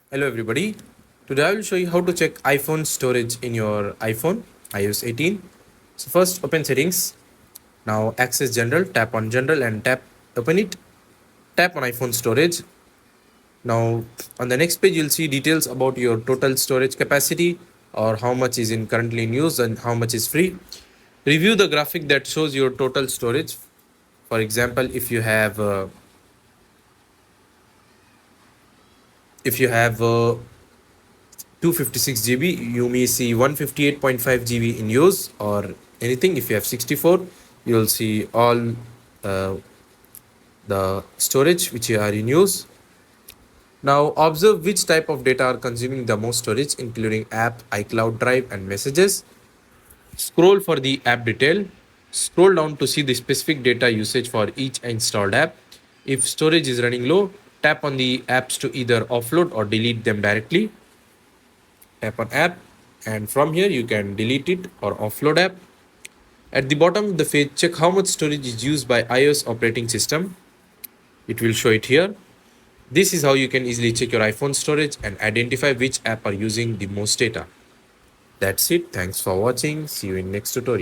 Hello everybody. Today I will show you how to check iPhone storage in your iPhone iOS 18. So first open settings. Now access general, tap on general and open it. Tap on iPhone storage. Now on the next page you'll see details about your total storage capacity or how much is in currently in use and how much is free. Review the graphic that shows your total storage. For example, if you have 256 GB, you may see 158.5 GB in use or anything. If you have 64, you'll see all the storage which are in use. Now observe which type of data are consuming the most storage, including app, iCloud Drive, and messages. Scroll for the app detail. Scroll down to see the specific data usage for each installed app. If storage is running low, tap on the apps to either offload or delete them directly. Tap on app, and from here you can delete it or offload app. At the bottom of the page, check how much storage is used by iOS operating system. It will show it here. This is how you can easily check your iPhone storage and identify which app are using the most data. That's it. Thanks for watching. See you in next tutorial.